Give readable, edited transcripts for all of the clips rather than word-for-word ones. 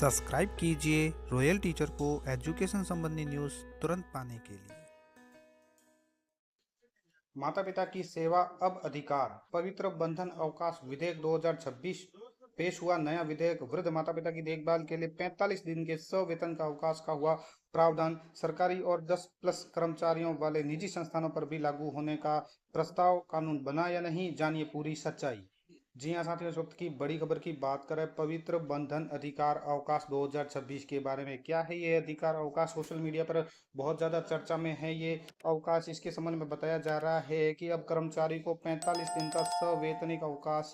Subscribe कीजिए royal teacher को education संबंधी न्यूज़ तुरंत पाने के लिए। माता पिता की सेवा अब अधिकार, पवित्र बंधन अवकाश विधेयक 2026 पेश हुआ। नया विधेयक वृद्ध माता पिता की देखभाल के लिए 45 दिन के सवेतन का अवकाश का हुआ प्रावधान। सरकारी और 10+ कर्मचारियों वाले निजी संस्थानों पर भी लागू होने का प्रस्ताव कानून बना या नहीं, जानिए पूरी सच्चाई। जी हाँ साथियों, इस वक्त की बड़ी खबर की बात करें पवित्र बंधन अधिकार अवकाश 2026 के बारे में। क्या है ये अधिकार अवकाश? सोशल मीडिया पर बहुत ज़्यादा चर्चा में है ये अवकाश। इसके संबंध में बताया जा रहा है कि अब कर्मचारी को 45 दिन का सवैतनिक अवकाश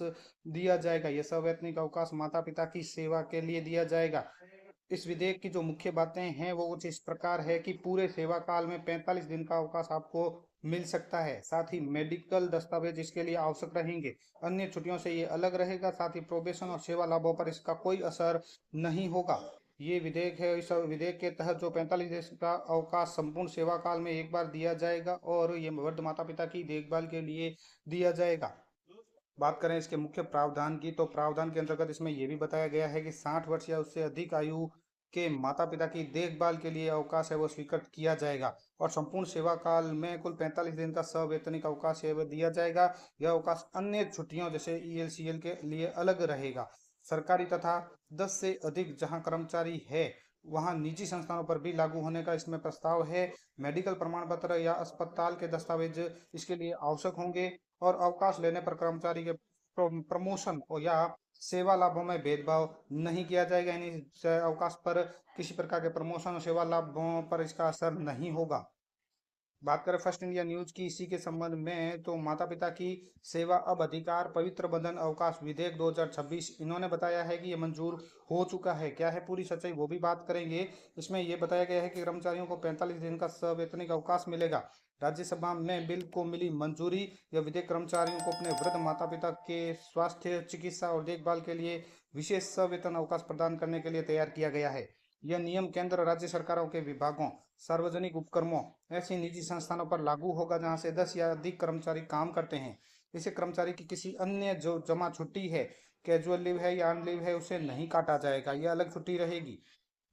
दिया जाएगा। यह सवैतनिक अवकाश माता पिता की सेवा के लिए दिया जाएगा। इस विधेयक की जो मुख्य बातें हैं वो कुछ इस प्रकार है कि पूरे सेवा काल में 45 दिन का अवकाश आपको मिल सकता है। साथ ही मेडिकल दस्तावेज इसके लिए आवश्यक रहेंगे। अन्य छुट्टियों से ये अलग रहेगा। साथ ही प्रोबेशन और सेवा लाभों पर इसका कोई असर नहीं होगा। ये विधेयक है, इस विधेयक के तहत जो 45 दिन का अवकाश संपूर्ण सेवा काल में एक बार दिया जाएगा और ये वृद्ध माता पिता की देखभाल के लिए दिया जाएगा। बात करें इसके मुख्य प्रावधान की, तो प्रावधान के अंतर्गत इसमें यह भी बताया गया है कि 60 वर्ष या उससे अधिक आयु के माता पिता की देखभाल के लिए अवकाश है वो स्वीकृत किया जाएगा और संपूर्ण सेवा काल में कुल 45 दिन का सवैतनिक अवकाश है वह दिया जाएगा। यह अवकाश अन्य छुट्टियों जैसे ईएलसीएल के लिए अलग रहेगा। सरकारी तथा 10 से अधिक जहां कर्मचारी है वहां निजी संस्थानों पर भी लागू होने का इसमें प्रस्ताव है। मेडिकल प्रमाण पत्र या अस्पताल के दस्तावेज इसके लिए आवश्यक होंगे और अवकाश लेने पर कर्मचारी के प्रमोशन और या सेवा लाभों में भेदभाव नहीं किया जाएगा। यानी अवकाश पर किसी प्रकार के प्रमोशन और सेवा लाभों पर इसका असर नहीं होगा। बात करें फर्स्ट इंडिया न्यूज की इसी के संबंध में, तो माता पिता की सेवा अब अधिकार पवित्र बंधन अवकाश विधेयक 2026 इन्होंने बताया है कि ये मंजूर हो चुका है। क्या है पूरी सच्चाई वो भी बात करेंगे। इसमें यह बताया गया है कि कर्मचारियों को 45 दिन का सवैतनिक अवकाश मिलेगा। राज्यसभा में बिल को मिली मंजूरी। यह विधेयक कर्मचारियों को अपने वृद्ध माता पिता के स्वास्थ्य, चिकित्सा और देखभाल के लिए विशेष सवेतन अवकाश प्रदान करने के लिए तैयार किया गया है। यह नियम केंद्र राज्य सरकारों के विभागों, सार्वजनिक उपक्रमों, ऐसी निजी संस्थानों पर लागू होगा जहां से 10 या अधिक कर्मचारी काम करते हैं। इसे कर्मचारी की किसी अन्य जो जमा छुट्टी है, कैजुअल लीव है या अर्न लीव है, उसे नहीं काटा जाएगा। यह अलग छुट्टी रहेगी।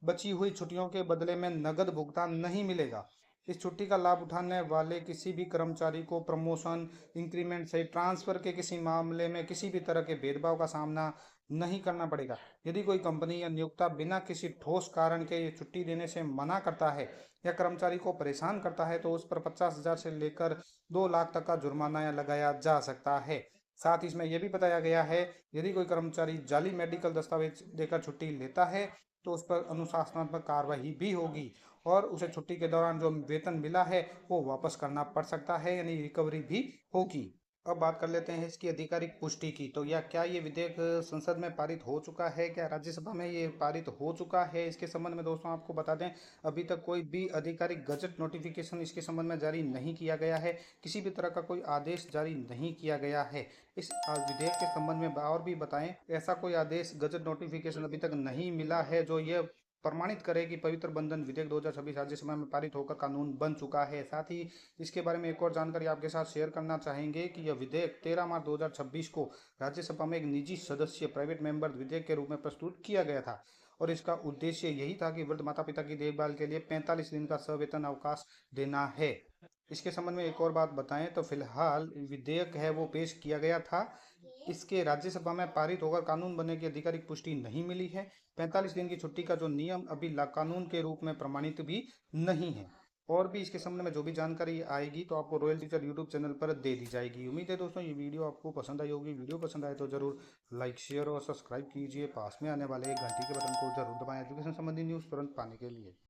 बची हुई छुट्टियों के बदले में नगद भुगतान नहीं मिलेगा। इस छुट्टी का लाभ उठाने वाले किसी भी कर्मचारी को प्रमोशन, इंक्रीमेंट से ट्रांसफर के किसी मामले में किसी भी तरह के भेदभाव का सामना नहीं करना पड़ेगा। यदि कोई कंपनी या नियोक्ता बिना किसी ठोस कारण के ये छुट्टी देने से मना करता है या कर्मचारी को परेशान करता है तो उस पर 50,000 से लेकर 2 लाख तक का जुर्माना या लगाया जा सकता है। साथ ही इसमें यह भी बताया गया है, यदि कोई कर्मचारी जाली मेडिकल दस्तावेज देकर छुट्टी लेता है तो उस पर अनुशासनात्मक कार्रवाई भी होगी और उसे छुट्टी के दौरान जो वेतन मिला है वो वापस करना पड़ सकता है, यानी रिकवरी भी होगी। अब बात कर लेते हैं इसकी आधिकारिक पुष्टि की, तो या क्या ये विधेयक संसद में पारित हो चुका है, क्या राज्यसभा में ये पारित हो चुका है? इसके संबंध में दोस्तों आपको बता दें, अभी तक कोई भी आधिकारिक गजट नोटिफिकेशन इसके संबंध में जारी नहीं किया गया है। किसी भी तरह का कोई आदेश जारी नहीं किया गया है। इस विधेयक के संबंध में और भी बताएं, ऐसा कोई आदेश गजट नोटिफिकेशन अभी तक नहीं मिला है जो ये प्रमाणित करे कि पवित्र बंधन विधेयक 2026 राज्यसभा में पारित होकर कानून बन चुका है। साथ ही इसके बारे में एक और जानकारी आपके साथ शेयर करना चाहेंगे कि यह विधेयक 13 मार्च 2026 को राज्यसभा में एक निजी सदस्य प्राइवेट मेंबर विधेयक के रूप में प्रस्तुत किया गया था और इसका उद्देश्य यही था कि वृद्ध माता पिता की देखभाल के लिए 45 दिन का सवेतन अवकाश देना है। इसके संबंध में एक और बात बताएं तो फिलहाल विधेयक है वो पेश किया गया था। इसके राज्यसभा में पारित होकर कानून बनने की आधिकारिक पुष्टि नहीं मिली है। 45 दिन की छुट्टी का जो नियम अभी कानून के रूप में प्रमाणित भी नहीं है। और भी इसके संबंध में जो भी जानकारी आएगी तो आपको रॉयल टीचर यूट्यूब चैनल पर दे दी जाएगी। उम्मीद है दोस्तों ये वीडियो आपको पसंद आई होगी। वीडियो पसंद आए तो जरूर लाइक, शेयर और सब्सक्राइब कीजिए। पास में आने वाले घंटी के बटन को जरूर दबाएं एजुकेशन संबंधी न्यूज़ तुरंत पाने के लिए।